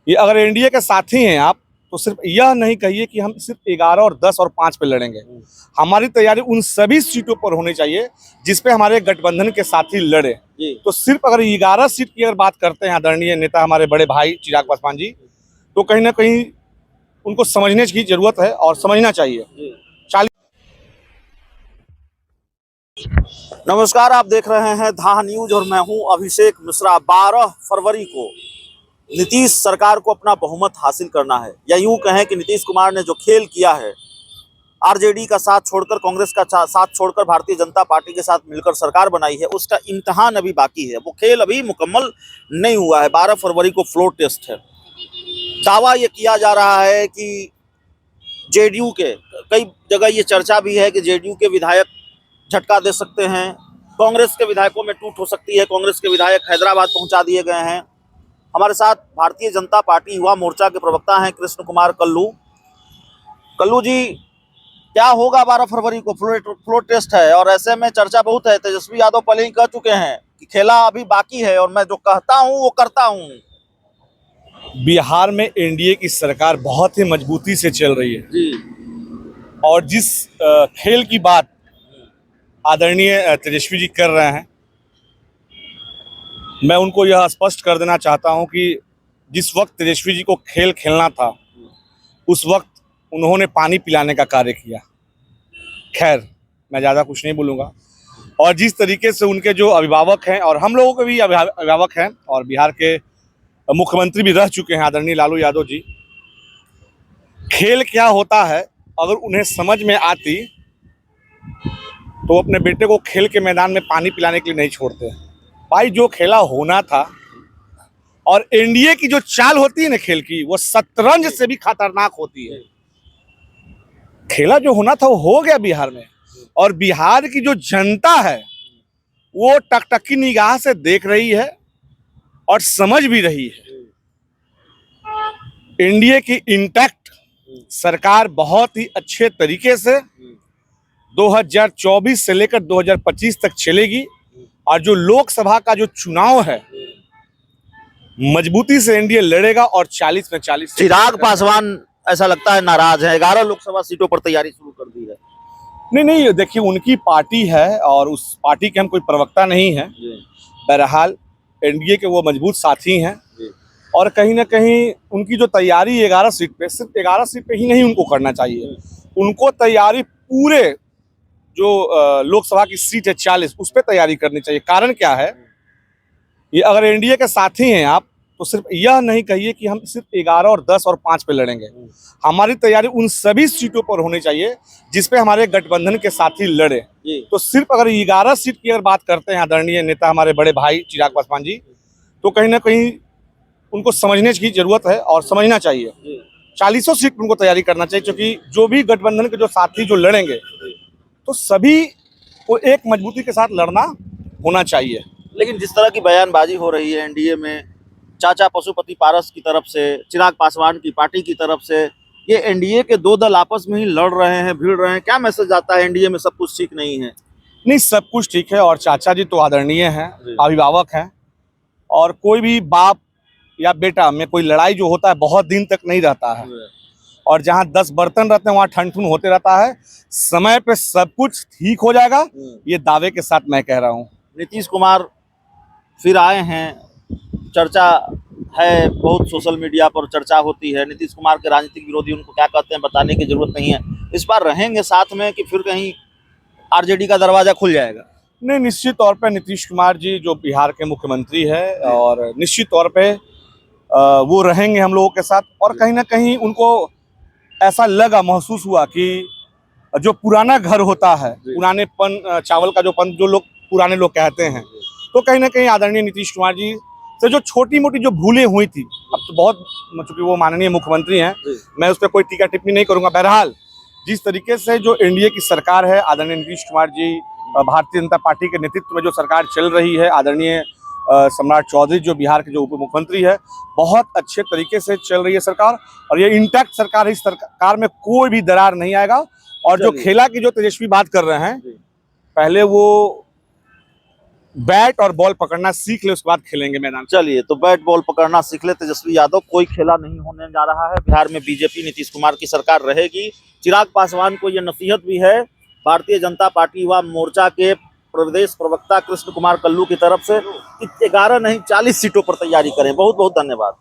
ये अगर एनडीए के साथी हैं आप, तो सिर्फ यह नहीं कहिए कि हम सिर्फ 11 और 10 और 5 पे लड़ेंगे। हमारी तैयारी उन सभी सीटों पर होनी चाहिए जिस पे हमारे गठबंधन के साथी लड़े। तो सिर्फ अगर 11 सीट की अगर बात करते हैं आदरणीय नेता हमारे बड़े भाई चिराग पासवान जी, तो कहीं ना कहीं उनको समझने की जरूरत है और समझना चाहिए। नमस्कार, आप देख रहे हैं धाह न्यूज और मैं हूं अभिषेक मिश्रा। 12 फरवरी को नीतीश सरकार को अपना बहुमत हासिल करना है, या यूं कहें कि नीतीश कुमार ने जो खेल किया है, आरजेडी का साथ छोड़कर, कांग्रेस का साथ छोड़कर भारतीय जनता पार्टी के साथ मिलकर सरकार बनाई है, उसका इम्तिहान अभी बाकी है। वो खेल अभी मुकम्मल नहीं हुआ है। 12 फरवरी को फ्लोर टेस्ट है। दावा ये किया जा रहा है कि जेडीयू के, कई जगह ये चर्चा भी है कि जेडीयू के विधायक झटका दे सकते हैं, कांग्रेस के विधायकों में टूट हो सकती है। कांग्रेस के विधायक हैदराबाद पहुंचा दिए गए हैं। हमारे साथ भारतीय जनता पार्टी युवा मोर्चा के प्रवक्ता हैं कृष्ण कुमार कल्लू। कल्लू जी, क्या होगा 12 फरवरी को? फ्लोर टेस्ट है और ऐसे में चर्चा बहुत है। तेजस्वी यादव पहले ही कह चुके हैं कि खेला अभी बाकी है और मैं जो कहता हूं वो करता हूं। बिहार में एनडीए की सरकार बहुत ही मजबूती से चल रही है जी। और जिस खेल की बात आदरणीय तेजस्वी जी कर रहे हैं, मैं उनको यह स्पष्ट कर देना चाहता हूं कि जिस वक्त तेजस्वी जी को खेल खेलना था, उस वक्त उन्होंने पानी पिलाने का कार्य किया। खैर, मैं ज़्यादा कुछ नहीं बोलूँगा। और जिस तरीके से उनके जो अभिभावक हैं, और हम लोगों के भी अभिभावक हैं, और बिहार के मुख्यमंत्री भी रह चुके हैं आदरणीय लालू यादव जी, खेल क्या होता है अगर उन्हें समझ में आती तो अपने बेटे को खेल के मैदान में पानी पिलाने के लिए नहीं छोड़ते। भाई, जो खेला होना था, और एनडीए की जो चाल होती है ना खेल की, वो शतरंज से भी खतरनाक होती है। खेला जो होना था वो हो गया बिहार में, और बिहार की जो जनता है वो टकटकी निगाह से देख रही है और समझ भी रही है। एनडीए की इंटैक्ट सरकार बहुत ही अच्छे तरीके से 2024 से लेकर 2025 तक चलेगी, और जो लोकसभा का जो चुनाव है, मजबूती से एनडीए लड़ेगा और 40 में 40। चिराग पासवान ऐसा लगता है नाराज है। 11 लोकसभा सीटों पर तैयारी शुरू कर दी है। नहीं, देखिए, उनकी पार्टी है और उस पार्टी के हम कोई प्रवक्ता नहीं है। बहरहाल एनडीए के वो मजबूत साथी हैं, और कहीं ना कहीं उनकी जो तैयारी 11 सीट पे, सिर्फ 11 सीट पे ही नहीं उनको करना चाहिए। उनको तैयारी पूरे जो लोकसभा की सीट है 40, उस पर तैयारी करनी चाहिए। कारण क्या है? ये अगर एनडीए के साथी हैं आप, तो सिर्फ यह नहीं कहिए कि हम सिर्फ 11 और 10 और 5 पे लड़ेंगे। हमारी तैयारी उन सभी सीटों पर होनी चाहिए जिस पे हमारे गठबंधन के साथी लड़े। तो सिर्फ अगर 11 सीट की अगर बात करते हैं आदरणीय नेता हमारे बड़े भाई चिराग पासवान जी, तो कहीं ना कहीं उनको समझने की जरूरत है और समझना चाहिए। 40 सीट पर उनको तैयारी करना चाहिए, क्योंकि जो भी गठबंधन के जो साथी जो लड़ेंगे, तो सभी को एक मजबूती के साथ लड़ना होना चाहिए। लेकिन जिस तरह की बयानबाजी हो रही है एनडीए में, चाचा पशुपति पारस की तरफ से, चिराग पासवान की पार्टी की तरफ से, ये एनडीए के दो दल आपस में ही लड़ रहे हैं, भिड़ रहे हैं। क्या मैसेज आता है? एनडीए में सब कुछ ठीक नहीं है? नहीं, सब कुछ ठीक है, और चाचा जी तो आदरणीय हैं, अभिभावक हैं, और कोई भी बाप या बेटा में कोई लड़ाई जो होता है बहुत दिन तक नहीं रहता है, और जहाँ 10 बर्तन रहते हैं वहाँ ठन-ठुन होते रहता है। समय पे सब कुछ ठीक हो जाएगा, ये दावे के साथ मैं कह रहा हूँ। नीतीश कुमार फिर आए हैं, चर्चा है, बहुत सोशल मीडिया पर चर्चा होती है। नीतीश कुमार के राजनीतिक विरोधी उनको क्या कहते हैं बताने की जरूरत नहीं है। इस बार रहेंगे साथ में कि फिर कहीं आरजेडी का दरवाजा खुल जाएगा? नहीं, निश्चित तौर पे नीतीश कुमार जी जो बिहार के मुख्यमंत्री है, और निश्चित तौर पे वो रहेंगे हम लोगों के साथ। और कहीं ना कहीं उनको ऐसा लगा, महसूस हुआ कि जो पुराना घर होता है, पुराने पन चावल का जो पन जो लोग पुराने लोग कहते हैं, तो कहीं ना कहीं आदरणीय नीतीश कुमार जी से जो छोटी मोटी जो भूलें हुई थी, अब तो बहुत, चूंकि वो माननीय मुख्यमंत्री हैं, मैं उस पर कोई टीका टिप्पणी नहीं करूंगा। बहरहाल, जिस तरीके से जो एनडीए की सरकार है, आदरणीय नीतीश कुमार जी, भारतीय जनता पार्टी के नेतृत्व में जो सरकार चल रही है, आदरणीय सम्राट चौधरी जो बिहार के जो उप मुख्यमंत्री है, बहुत अच्छे तरीके से चल रही है सरकार, और ये इंटैक्ट सरकार है। इस सरकार में कोई भी दरार नहीं आएगा। और जो खेला की जो तेजस्वी बात कर रहे हैं, पहले वो बैट और बॉल पकड़ना सीख ले, उसके बाद खेलेंगे मैदान। चलिए, तो बैट बॉल पकड़ना सीख ले तेजस्वी यादव। कोई खेला नहीं होने जा रहा है। बिहार में बीजेपी नीतीश कुमार की सरकार रहेगी। चिराग पासवान को यह नसीहत भी है भारतीय जनता पार्टी युवा मोर्चा के प्रदेश प्रवक्ता कृष्ण कुमार कल्लू की तरफ से कि 11 नहीं 40 सीटों पर तैयारी करें। बहुत बहुत धन्यवाद।